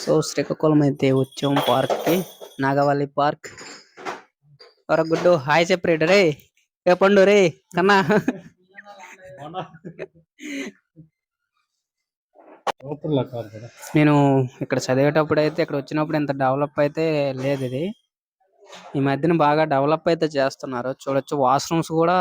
So Srikakulam అయితే వచ్చాం park కి. నాగవల్లి పార్క్. గుడ్డు హాయ్ చెప్పరేడు రే. ఏ పండు రే కన్నా. నేను ఇక్కడ చదివేటప్పుడు అయితే ఇక్కడ వచ్చినప్పుడు ఇంత డెవలప్ అయితే లేదు. ఇది ఈ మధ్యన బాగా డెవలప్ అయితే చేస్తున్నారు. చూడొచ్చు వాష్రూమ్స్ కూడా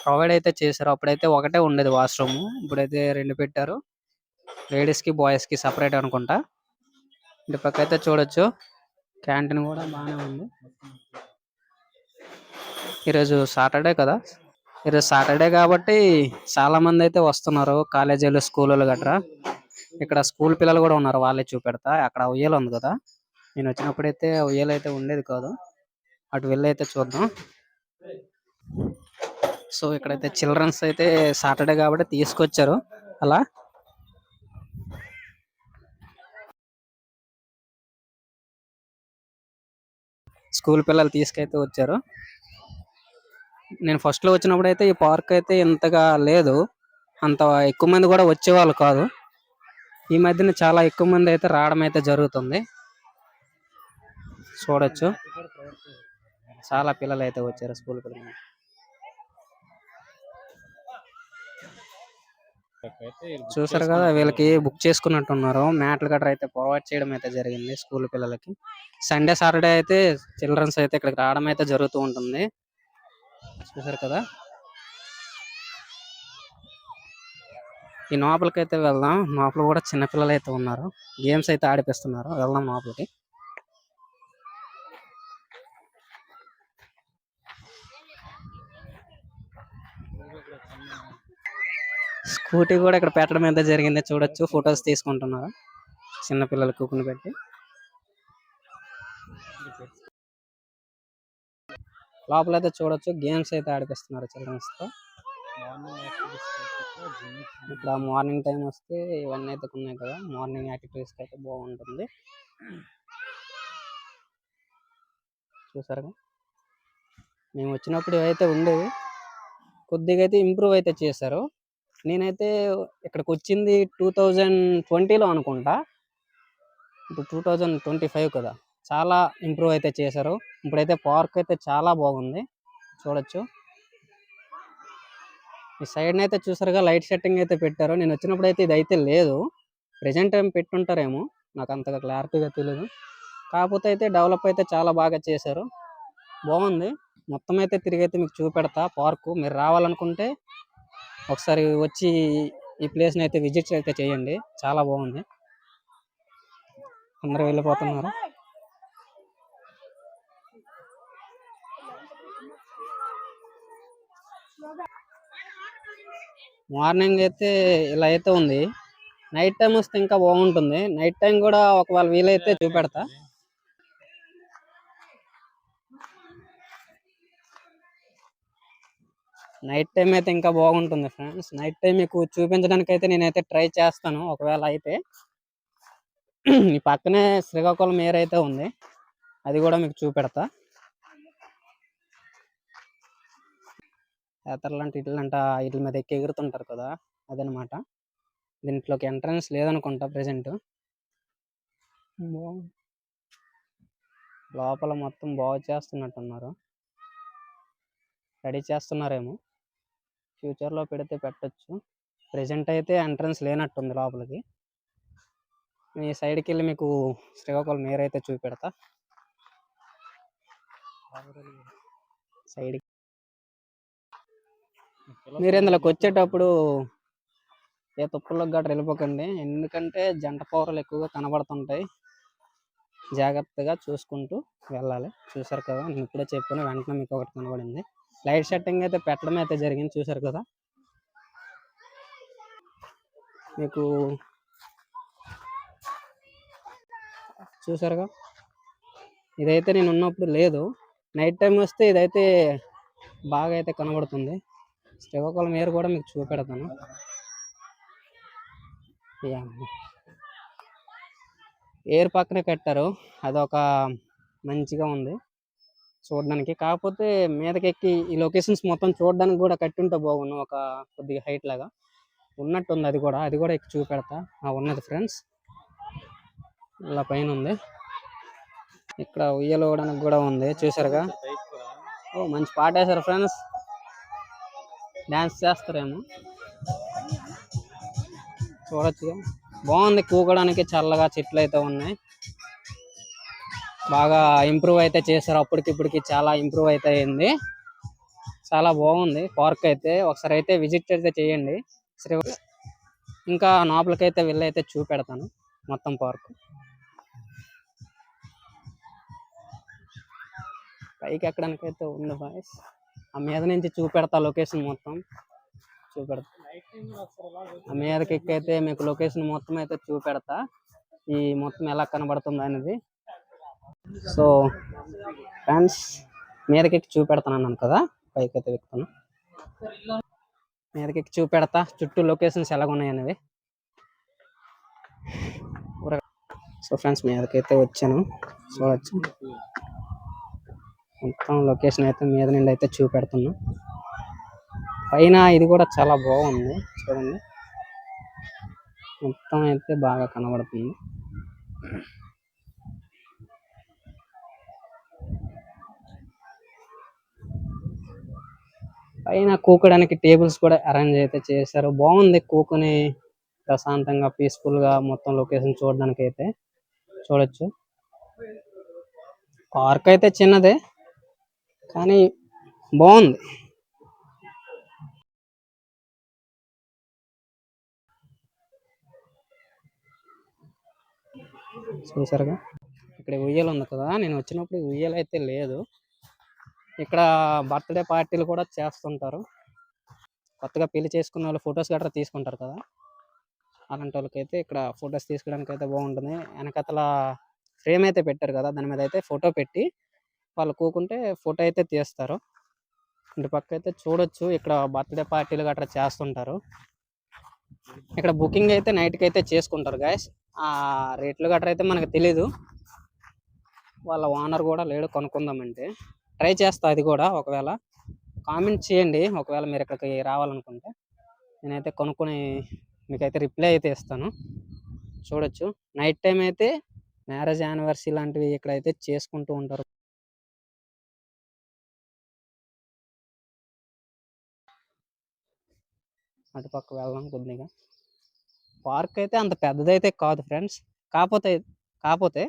ప్రొవైడ్ అయితే చేశారు. అప్పుడైతే ఒకటే ఉండేది వాష్రూమ్, ఇప్పుడైతే రెండు పెట్టారు. లేడీస్ కి బాయ్స్ కి సపరేట్ అనుకుంటా. ఇటు పక్క అయితే చూడొచ్చు క్యాంటీన్ కూడా బాగానే ఉంది. ఈరోజు సాటర్డే కదా, ఈరోజు సాటర్డే కాబట్టి చాలా మంది అయితే వస్తున్నారు. కాలేజీలు స్కూళ్ళు గట్రా. ఇక్కడ స్కూల్ పిల్లలు కూడా ఉన్నారు, వాళ్ళే చూపెడతా. అక్కడ ఉయ్యాల ఉంది కదా, నేను వచ్చినప్పుడైతే ఉయ్యాల అయితే ఉండేది కాదు. అటు వెళ్ళి అయితే చూద్దాం. సో ఇక్కడైతే చిల్డ్రన్స్ అయితే సాటర్డే కాబట్టి తీసుకొచ్చారు. అలా స్కూల్ పిల్లలు తీసుకైతే వచ్చారు. నేను ఫస్ట్ లో వచ్చినప్పుడు అయితే ఈ పార్క్ అయితే ఇంతగా లేదు, అంత ఎక్కువ మంది కూడా వచ్చేవాళ్ళు కాదు. ఈ మధ్యన చాలా ఎక్కువ మంది అయితే రావడం అయితే జరుగుతుంది. చూడొచ్చు చాలా పిల్లలు అయితే వచ్చారు, స్కూల్ పిల్లలు. చూసారు కదా, వీళ్ళకి బుక్ చేసుకున్నట్టున్నారు. మ్యాట్లు గట్రా అయితే ప్రొవైడ్ చేయడం అయితే జరిగింది స్కూల్ పిల్లలకి. సండే సాటర్డే అయితే చిల్డ్రన్స్ అయితే ఇక్కడికి రావడం అయితే జరుగుతూ ఉంటుంది. చూసారు కదా, ఈ లోపలికి అయితే వెళ్దాం. లోపల కూడా చిన్నపిల్లలు అయితే ఉన్నారు, గేమ్స్ అయితే ఆడిపిస్తున్నారు. వెళ్దాం లోపలికి. స్కూటీ కూడా ఇక్కడ పెట్టడం అయితే జరిగింది. చూడొచ్చు, ఫొటోస్ తీసుకుంటున్నారు చిన్నపిల్లలు కూకుని పెట్టి. లోపల అయితే చూడొచ్చు గేమ్స్ అయితే ఆడిపిస్తున్నారు చిల్డ్రన్స్ తో. ఇక్కడ మార్నింగ్ టైం వస్తే ఇవన్నీ అయితే ఉన్నాయి కదా, మార్నింగ్ యాక్టివిటీస్ అయితే బాగుంటుంది. చూసారుగా, మేము వచ్చినప్పుడు ఇవైతే ఉండేవి, కొద్దిగా అయితే ఇంప్రూవ్ అయితే చేశారు. నేనైతే ఇక్కడికి వచ్చింది 2020లో అనుకుంటా, ఇప్పుడు 2025 కదా. చాలా ఇంప్రూవ్ అయితే చేశారు. ఇప్పుడైతే పార్క్ అయితే చాలా బాగుంది. చూడొచ్చు, ఈ సైడ్ అయితే చూసారుగా లైట్ సెట్టింగ్ అయితే పెట్టారు. నేను వచ్చినప్పుడు అయితే ఇది అయితే లేదు, ప్రెజెంట్ టైం పెట్టుంటారేమో, నాకు అంతగా క్లారిటీగా తెలియదు. కాకపోతే అయితే డెవలప్ అయితే చాలా బాగా చేశారు, బాగుంది. మొత్తం అయితే తిరిగి అయితే మీకు చూపెడతా పార్కు. మీరు రావాలనుకుంటే ఒకసారి వచ్చి ఈ ప్లేస్ని అయితే విజిట్ అయితే చేయండి, చాలా బాగుంది. అందరూ వెళ్ళిపోతున్నారు. మార్నింగ్ అయితే ఇలా అయితే ఉంది, నైట్ టైం వస్తే ఇంకా బాగుంటుంది. నైట్ టైం కూడా ఒకవేళ వీలైతే చూపెడతా. నైట్ టైం అయితే ఇంకా బాగుంటుంది ఫ్రెండ్స్. నైట్ టైం మీకు చూపించడానికి అయితే నేనైతే ట్రై చేస్తాను ఒకవేళ అయితే. ఈ పక్కనే శ్రీకాకుళం ఏర్ అయితే ఉంది, అది కూడా మీకు చూపెడతా. యాత్రలాంటి ఇట్లంట వీటి మీద ఎక్కి ఎగురుతుంటారు కదా, అదనమాట. దీంట్లోకి ఎంట్రన్స్ లేదనుకుంటా ప్రెసెంట్. లోపల మొత్తం బాగు చేస్తున్నట్టున్నారు, రెడీ చేస్తున్నారేమో. ఫ్యూచర్లో పెడితే పెట్టచ్చు, ప్రెసెంట్ అయితే ఎంట్రన్స్ లేనట్టుంది లోపలికి. ఈ సైడ్కి వెళ్ళి మీకు శ్రీకాకుళం ఏర్ అయితే చూపెడతా. సైడ్ మీరు ఇందులోకి వచ్చేటప్పుడు ఏ తుప్పల్లోకి గట్రా వెళ్ళిపోకండి, ఎందుకంటే జంట పౌరలు ఎక్కువగా కనబడుతుంటాయి. జాగ్రత్తగా చూసుకుంటూ వెళ్ళాలి. చూసారు కదా, నేను ఇప్పుడే చెప్పాను, వెంటనే మీకు ఒకటి కనబడింది. లైట్ సెట్టింగ్ అయితే పెట్టడం అయితే జరిగింది, చూసారు కదా. మీకు చూసారుగా, ఇదైతే నేను ఉన్నప్పుడు లేదు, నైట్ టైం వస్తే ఇదైతే బాగా అయితే కనబడుతుంది. శ్రీకాకుళం ఏర్ కూడా మీకు చూపెడతాను. ఏర్ పక్కనే కట్టారు, అదొక మంచిగా ఉంది చూడడానికి. కాకపోతే మీదకెక్కి ఈ లొకేషన్స్ మొత్తం చూడడానికి కూడా కట్టి ఉంటే బాగుండు, ఒక కొద్దిగా హైట్ లాగా ఉన్నట్టుంది. అది కూడా ఎక్కి చూపెడతా. ఉన్నది ఫ్రెండ్స్. ఇలా పైన ఉంది. ఇక్కడ ఉయ్యాల ఊగడానికి కూడా ఉంది చూసారుగా. ఓ మంచి పాట వేశారు ఫ్రెండ్స్, డాన్స్ చేస్తారేమో చూడొచ్చుగా. బాగుంది కూకోడానికి, చల్లగా చెట్లు అయితే ఉన్నాయి. బాగా ఇంప్రూవ్ అయితే చేశారు, అప్పటికి ఇప్పటికి చాలా ఇంప్రూవ్ అయితే అయింది. చాలా బాగుంది పార్క్ అయితే, ఒకసారి అయితే విజిట్ అయితే చేయండి. సరే, ఇంకా లోపలికైతే వెళ్ళి అయితే చూపెడతాను మొత్తం పార్క్. పైకి ఎక్కడానికి అయితే ఉంది బాయ్స్, ఆ మీద నుంచి చూపెడతా లొకేషన్ మొత్తం చూపెడతా. ఆ మీదకి ఎక్కైతే మీకు లొకేషన్ మొత్తం అయితే చూపెడతా, ఈ మొత్తం ఎలా కనబడుతుంది అనేది. సో ఫ్రెండ్స్, మీదకెక్కి చూపెడతాను అన్నాను కదా, పైకి అయితే ఎక్కుతాను. మీదకెక్కి చూపెడతా చుట్టూ లొకేషన్స్ ఎలాగున్నాయి అనేవి. సో ఫ్రెండ్స్, మీదకైతే వచ్చాను, చూడొచ్చు మొత్తం లొకేషన్ అయితే మీద నుండి అయితే చూపెడుతున్నా. పైన ఇది కూడా చాలా బాగుంది చూడండి, మొత్తం అయితే బాగా కనబడుతుంది. పైన కూకోడానికి టేబుల్స్ కూడా అరేంజ్ అయితే చేశారు, బాగుంది కూకుని ప్రశాంతంగా పీస్ఫుల్ గా మొత్తం లొకేషన్ చూడడానికి అయితే చూడొచ్చు. పార్క్ అయితే చిన్నదే కానీ బాగుంది. చూసారుగా, ఇక్కడ ఉయ్యాల ఉంది కదా, నేను వచ్చినప్పుడు ఉయ్యాల అయితే లేదు. ఇక్కడ బర్త్డే పార్టీలు కూడా చేస్తుంటారు, కొత్తగా పెళ్లి చేసుకున్న వాళ్ళు ఫొటోస్ గట్రా తీసుకుంటారు కదా, అలాంటి వాళ్ళకైతే ఇక్కడ ఫొటోస్ తీసుకోవడానికి అయితే బాగుంటుంది. వెనకతల ఫ్రేమ్ అయితే పెట్టారు కదా, దాని మీద అయితే ఫోటో పెట్టి వాళ్ళు కూకుంటే ఫోటో అయితే తీస్తారు. ఇంటి పక్క అయితే చూడొచ్చు, ఇక్కడ బర్త్డే పార్టీలు గట్రా చేస్తుంటారు. ఇక్కడ బుకింగ్ అయితే నైట్కి అయితే చేసుకుంటారు గాయస్. ఆ రేట్లు గట్రా అయితే మనకు తెలీదు, వాళ్ళ ఓనర్ కూడా లేడు కొనుక్కుందామంటే. ట్రై చేస్తా అది కూడా, ఒకవేళ కామెంట్ చేయండి ఒకవేళ మీరు ఇక్కడికి రావాలనుకుంటే, నేనైతే కొనుక్కొని మీకైతే రిప్లై అయితే ఇస్తాను. చూడొచ్చు, నైట్ టైం అయితే మ్యారేజ్ యానివర్సరీ లాంటివి ఇక్కడైతే చేసుకుంటూ ఉంటారు. అటుపక్క వెళ్దాం కొద్దిగా. పార్క్ అయితే అంత పెద్దదైతే కాదు ఫ్రెండ్స్, కాకపోతే కాకపోతే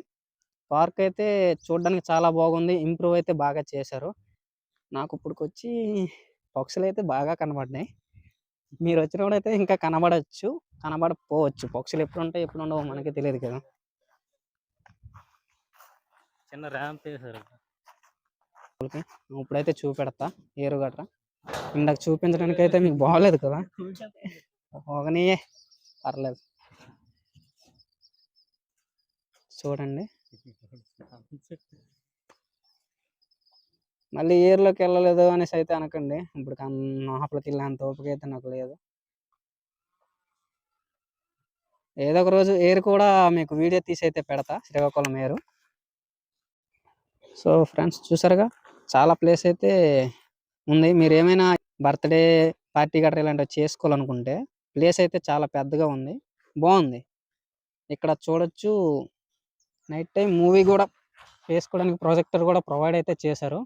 పార్క్ అయితే చూడడానికి చాలా బాగుంది, ఇంప్రూవ్ అయితే బాగా చేశారు. నాకు ఇప్పుడుకొచ్చి పక్షులు అయితే బాగా కనబడినాయి, మీరు వచ్చినప్పుడు అయితే ఇంకా కనబడచ్చు, కనబడకపోవచ్చు. పక్షులు ఎప్పుడు ఉంటాయి ఎప్పుడు ఉండవు మనకి తెలియదు కదా. చిన్న ర్యాంప్ వేసారు, ఇప్పుడైతే చూపెడతా ఏరు గట్రా. ఇందాక చూపించడానికి అయితే మీకు బాగలేదు కదా, పోగనియే పర్లేదు. చూడండి, మళ్ళీ ఏర్లోకి వెళ్ళలేదు అనేసి అయితే అనకండి, ఇప్పుడు లోపలికి వెళ్ళేంత ఓపిక అయితే నాకు లేదు. ఏదో ఒక రోజు ఏరు కూడా మీకు వీడియో తీసి అయితే పెడతా, శ్రీకాకుళం ఏరు. సో ఫ్రెండ్స్, చూసారుగా చాలా ప్లేస్ అయితే ఉంది. మీరు ఏమైనా బర్త్డే పార్టీ గట్రా ఇలాంటివి చేసుకోవాలనుకుంటే ప్లేస్ అయితే చాలా పెద్దగా ఉంది, బాగుంది. ఇక్కడ చూడొచ్చు, నైట్ టైం మూవీ కూడా వేసుకోవడానికి ప్రొజెక్టర్ కూడా ప్రొవైడ్ అయితే చేశారు.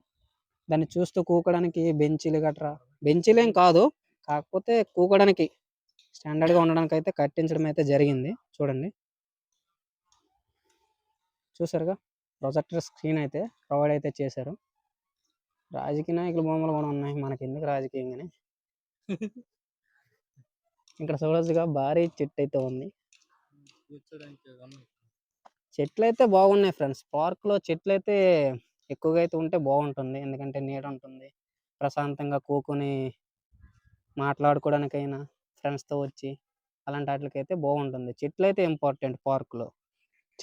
దాన్ని చూస్తూ కూకోడానికి బెంచీలు గట్రా, బెంచీలు ఏం కాదు, కాకపోతే కూకోడానికి స్టాండర్డ్గా ఉండడానికి అయితే కట్టించడం అయితే జరిగింది. చూడండి, చూసారుగా ప్రొజెక్టర్ స్క్రీన్ అయితే ప్రొవైడ్ అయితే చేశారు. రాజకీయ నాయకుల బొమ్మలు కూడా ఉన్నాయి, మనకి ఎందుకు రాజకీయం కానీ. ఇక్కడ చూడొచ్చుగా, భారీ చెట్టు అయితే ఉంది. చెట్లు అయితే బాగున్నాయి ఫ్రెండ్స్, పార్క్ లో చెట్లు అయితే ఎక్కువగా అయితే ఉంటే బాగుంటుంది, ఎందుకంటే నీడ ఉంటుంది, ప్రశాంతంగా కూకొని మాట్లాడుకోవడానికైనా ఫ్రెండ్స్తో వచ్చి అలాంటి వాటికైతే బాగుంటుంది. చెట్లు అయితే ఇంపార్టెంట్ పార్కులో,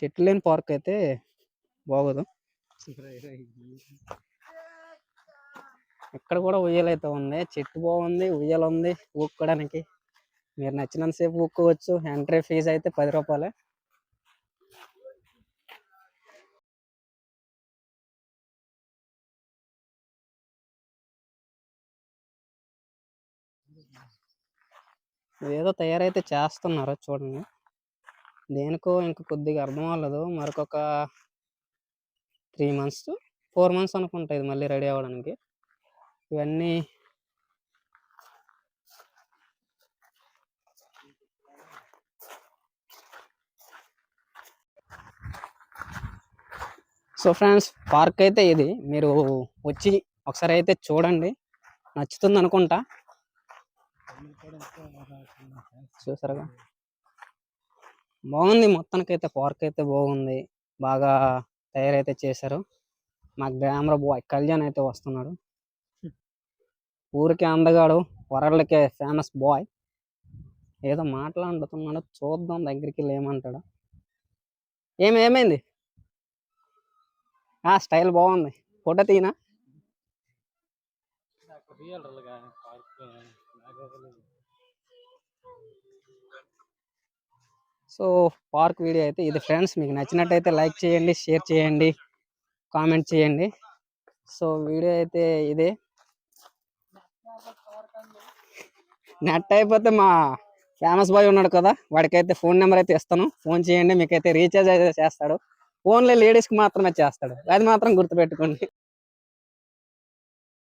చెట్లు లేని పార్క్ అయితే బాగోదు. ఇక్కడ కూడా ఉయ్యాల అయితే ఉంది, చెట్టు బాగుంది, ఉయ్యాల ఉంది ఊక్కోవడానికి. మీరు నచ్చినంత సేపు ఊక్కోవచ్చు, ఎంట్రీ ఫీజు అయితే 10 రూపాయలే. ఏదో తయారైతే చేస్తున్నారు చూడండి, దేనికో ఇంక కొద్దిగా అర్థం అవ్వలేదు. మరొక 3 మంత్స్, 4 మంత్స్ అనుకుంటా ఇది మళ్ళీ రెడీ అవ్వడానికి. ఇవన్నీ సో ఫ్రెండ్స్, పార్క్ అయితే ఇది. మీరు వచ్చి ఒకసారి అయితే చూడండి. నచ్చుతుంది అనుకుంటా. చూసారుగా, బాగుంది. మొత్తానికైతే పార్క్ అయితే బాగుంది. బాగా తయారైతే చేశారు. మా గ్రామర్ బాయ్ కళ్యాణ్ అయితే వస్తున్నాడు. ఊరికే అందగాడు, వరల్డ్కే ఫేమస్ బాయ్. ఏదో మాట్లాడుతున్నాడు, చూద్దాం దగ్గరికి వెళ్ళి ఏమంటాడు. ఏమైంది? స్టైల్ బాగుంది. ఫోటో తీనా? సో పార్క్ వీడియో అయితే ఇది ఫ్రెండ్స్. మీకు నచ్చినట్టయితే లైక్ చేయండి, షేర్ చేయండి, కామెంట్ చేయండి. సో వీడియో అయితే ఇదే. నెట్ అయిపోతే మా ఫేమస్ బాయ్ ఉన్నాడు కదా, వాడికైతే ఫోన్ నెంబర్ అయితే ఇస్తాను. ఫోన్ చేయండి, మీకైతే రీఛార్జ్ అయితే చేస్తాడు. ఓన్లీ లేడీస్కి మాత్రమే చేస్తాడు, అది మాత్రం గుర్తుపెట్టుకోండి.